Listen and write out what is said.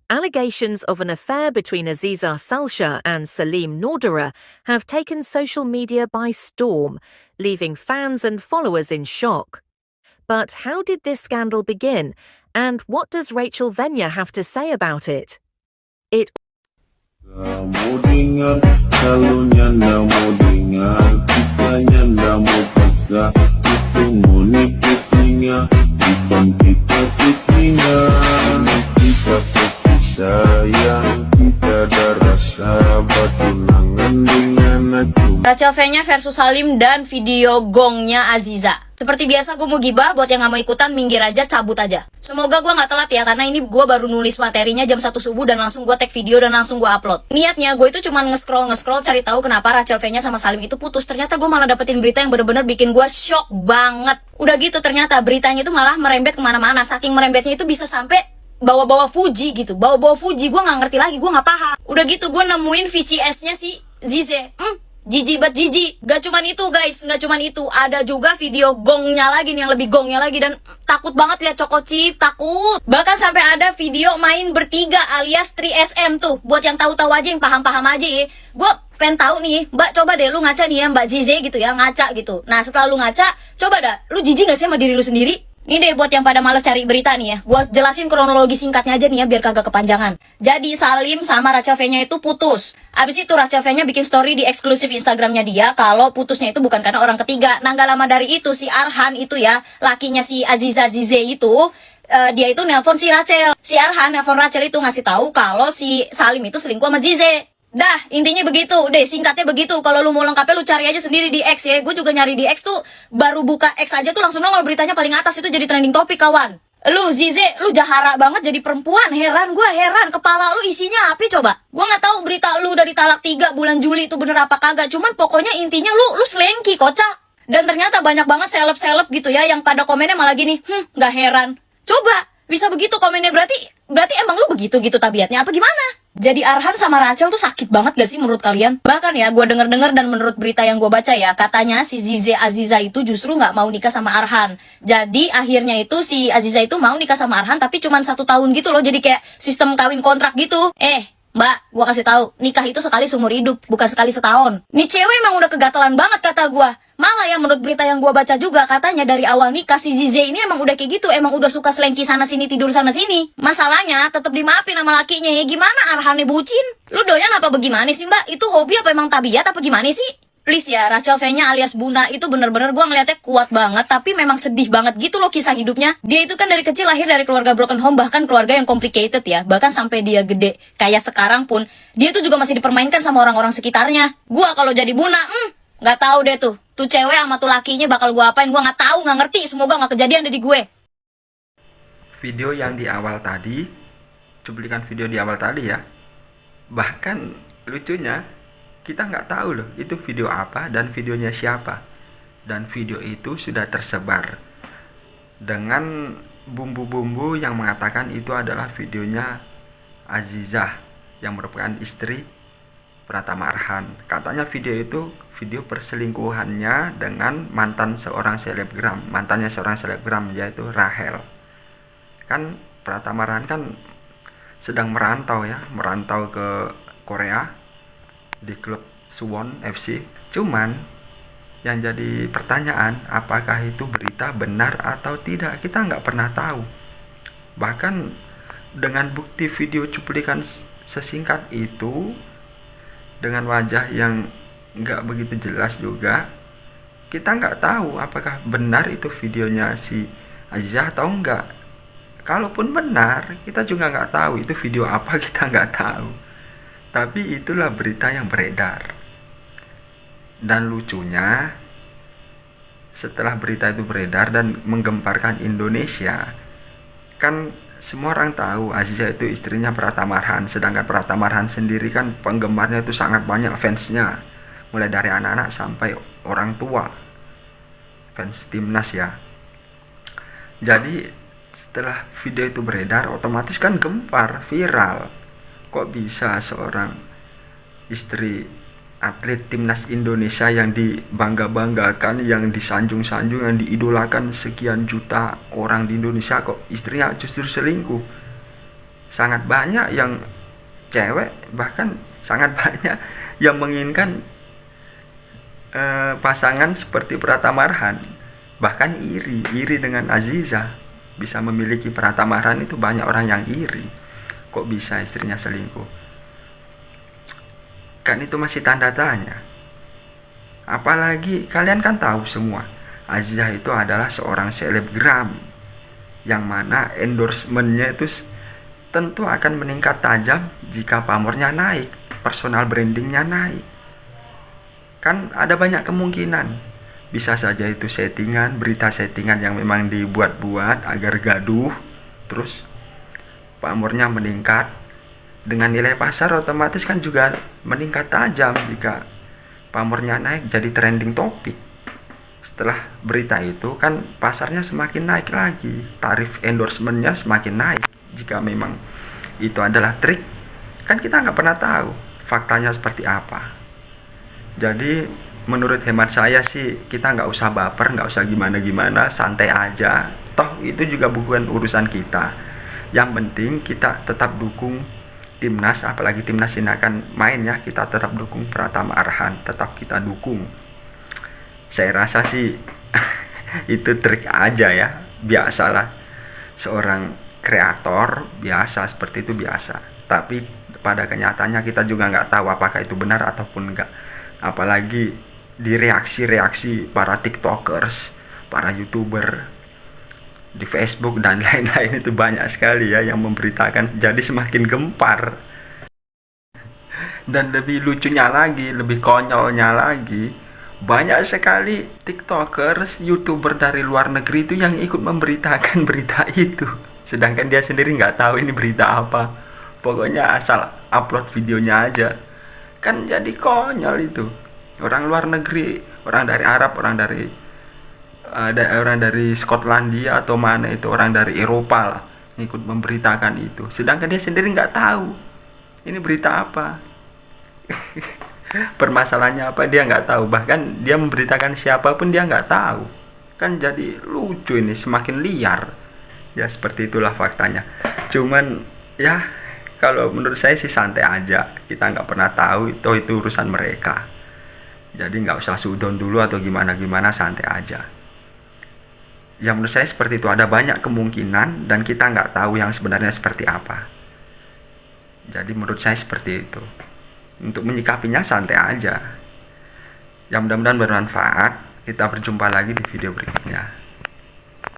Allegations of an affair between Aziza Salsha and Salim Nordara have taken social media by storm, leaving fans and followers in shock. But how did this scandal begin, and what does Rachel Venya have to say about it? Kamu dengar, kalunya ndak mau dengar, kitanya ndak mau paksa, itu mau nikutinya, bukan kita kitinya, kita seperti sayang, kita ada rasa, bertunangan dengan aku. Rachel Venya versus Salim dan video gongnya Aziza. Seperti biasa gue mau gibah, buat yang gak mau ikutan minggir aja, cabut aja. Semoga gue gak telat ya, karena ini gue baru nulis materinya jam 1 subuh dan langsung gue tag video dan langsung gue upload. Niatnya gue itu cuma nge-scroll cari tahu kenapa Rachel Venya sama Salim itu putus. Ternyata gue malah dapetin berita yang bener-bener bikin gue shock banget. Udah gitu ternyata beritanya itu malah merembet kemana-mana. Saking merembetnya itu bisa sampai bawa-bawa Fuji gitu. Bawa-bawa Fuji, gue gak ngerti lagi, gue gak paham. Udah gitu gue nemuin VCS-nya si Zize. Jijik banget jijik. Gak cuman itu guys, gak cuman itu. Ada juga video gongnya lagi nih, yang lebih gongnya lagi. Dan takut banget lihat Choco Chip, takut. Bahkan sampai ada video main bertiga alias 3SM tuh. Buat yang tahu-tahu aja, yang paham-paham aja ya. Gue pengen tahu nih, Mbak coba deh lu ngaca nih ya, Mbak Zize gitu ya, ngaca gitu. Nah setelah lu ngaca, coba dah, lu jijik gak sih sama diri lu sendiri? Ini deh buat yang pada males cari berita nih ya. Gua jelasin kronologi singkatnya aja nih ya biar kagak kepanjangan. Jadi Salim sama Rachel Venya itu putus. Abis itu Rachel Venya bikin story di eksklusif Instagramnya dia kalau putusnya itu bukan karena orang ketiga. Nah gak lama dari itu si Arhan itu ya, lakinya si Aziza Zize itu, dia itu nelpon si Rachel. Si Arhan nelpon Rachel itu ngasih tahu kalau si Salim itu selingkuh sama Zize. Dah, intinya begitu. Deh, singkatnya begitu. Kalau lu mau lengkapnya lu cari aja sendiri di X ya. Gue juga nyari di X tuh, baru buka X aja tuh langsung nongol beritanya paling atas, itu jadi trending topik kawan. Lu Zize, lu jahara banget jadi perempuan. Heran gue, heran. Kepala lu isinya apa coba? Gue gak tahu berita lu udah ditalak 3 bulan Juli itu bener apa kagak. Cuman pokoknya intinya lu selengki kocak. Dan ternyata banyak banget seleb-seleb gitu ya yang pada komennya malah gini, gak heran. Coba, bisa begitu komennya, berarti emang lu begitu gitu tabiatnya apa gimana? Jadi Arhan sama Rachel tuh sakit banget gak sih menurut kalian? Bahkan ya gue denger dan menurut berita yang gue baca ya, katanya si Zize Aziza itu justru gak mau nikah sama Arhan. Jadi akhirnya itu si Aziza itu mau nikah sama Arhan tapi cuma 1 tahun gitu loh. Jadi kayak sistem kawin kontrak gitu. Mbak, gue kasih tahu, nikah itu sekali seumur hidup, bukan sekali setahun. Nih cewek emang udah kegatalan banget kata gue. Malah ya menurut berita yang gue baca juga, katanya dari awal nikah si Zize ini emang udah kayak gitu, emang udah suka selengki sana sini, tidur sana sini. Masalahnya tetap dimaafin sama lakinya ya, gimana Arhannya bucin? Lu doyan apa bagaimana sih mbak? Itu hobi apa emang tabiat apa gimana sih? Please ya, Rachel Venya alias Buna itu bener-bener gue ngeliatnya kuat banget, tapi memang sedih banget gitu loh kisah hidupnya. Dia itu kan dari kecil lahir dari keluarga broken home, bahkan keluarga yang complicated ya. Bahkan sampai dia gede kayak sekarang pun, dia tuh juga masih dipermainkan sama orang-orang sekitarnya. Gue kalau jadi Buna, nggak tahu deh tuh cewek sama tuh lakinya bakal gue apain, gue nggak tahu, nggak ngerti. Semoga nggak kejadian dari gue. Video yang di awal tadi, cuplikan video di awal tadi ya, bahkan lucunya kita nggak tahu loh itu video apa dan videonya siapa. Dan video itu sudah tersebar dengan bumbu-bumbu yang mengatakan itu adalah videonya Azizah yang merupakan istri Pratama Arhan. Katanya video itu video perselingkuhannya dengan mantannya seorang selebgram yaitu Rahel. Kan Pratama Arhan kan sedang merantau ke Korea di klub Suwon FC. Cuman yang jadi pertanyaan, apakah itu berita benar atau tidak, kita nggak pernah tahu. Bahkan dengan bukti video cuplikan sesingkat itu dengan wajah yang nggak begitu jelas juga, kita nggak tahu apakah benar itu videonya si Azizah atau enggak. Kalaupun benar, kita juga nggak tahu itu video apa, kita nggak tahu. Tapi itulah berita yang beredar. Dan lucunya, setelah berita itu beredar dan menggemparkan Indonesia, kan semua orang tahu Azizah itu istrinya Pratama Arhan. Sedangkan Pratama Arhan sendiri kan penggemarnya itu sangat banyak fansnya, mulai dari anak-anak sampai orang tua, fans timnas ya. Jadi setelah video itu beredar, otomatis kan gempar, viral. Kok bisa seorang istri atlet timnas Indonesia yang dibangga-banggakan, yang disanjung-sanjung, yang diidolakan sekian juta orang di Indonesia, kok istrinya justru selingkuh? sangat banyak yang cewek, bahkan sangat banyak yang menginginkan pasangan seperti Pratama Arhan, bahkan iri dengan Aziza. Bisa memiliki Pratama Arhan itu banyak orang yang iri. Kok bisa istrinya selingkuh? Kan itu masih tanda tanya. Apalagi kalian kan tahu semua, Aziza itu adalah seorang selebgram, yang mana endorsementnya itu tentu akan meningkat tajam jika pamornya naik, personal brandingnya naik. Kan ada banyak kemungkinan, bisa saja itu settingan, berita settingan yang memang dibuat-buat agar gaduh, terus pamornya meningkat. Dengan nilai pasar otomatis kan juga meningkat tajam jika pamornya naik, jadi trending topik. Setelah berita itu kan pasarnya semakin naik lagi, tarif endorsementnya semakin naik. Jika memang itu adalah trik, kan kita nggak pernah tahu faktanya seperti apa. Jadi menurut hemat saya sih, kita nggak usah baper, nggak usah gimana-gimana, santai aja. Toh itu juga bukan urusan kita. Yang penting kita tetap dukung timnas, apalagi timnas ini akan main ya, kita tetap dukung Pratama Arhan, tetap kita dukung. Saya rasa sih itu trik aja ya, biasalah seorang kreator biasa seperti itu biasa. Tapi pada kenyataannya kita juga nggak tahu apakah itu benar ataupun enggak. Apalagi di reaksi-reaksi para tiktokers, para youtuber di Facebook dan lain-lain itu banyak sekali ya yang memberitakan, jadi semakin gempar. Dan lebih lucunya lagi, lebih konyolnya lagi, banyak sekali tiktokers, youtuber dari luar negeri itu yang ikut memberitakan berita itu, sedangkan dia sendiri nggak tahu ini berita apa. Pokoknya asal upload videonya aja, kan jadi konyol itu. Orang luar negeri, orang dari Arab, orang dari Skotlandia atau mana itu, orang dari Eropa lah, ikut memberitakan itu, sedangkan dia sendiri nggak tahu ini berita apa. Permasalahannya apa dia nggak tahu, bahkan dia memberitakan siapapun dia nggak tahu. Kan jadi lucu ini, semakin liar ya. Seperti itulah faktanya. Cuman ya kalau menurut saya sih santai aja, kita nggak pernah tahu itu urusan mereka. Jadi nggak usah sudon dulu atau gimana-gimana, santai aja. Yang menurut saya seperti itu, ada banyak kemungkinan dan kita nggak tahu yang sebenarnya seperti apa. Jadi menurut saya seperti itu. Untuk menyikapinya santai aja. Yang mudah-mudahan bermanfaat. Kita berjumpa lagi di video berikutnya.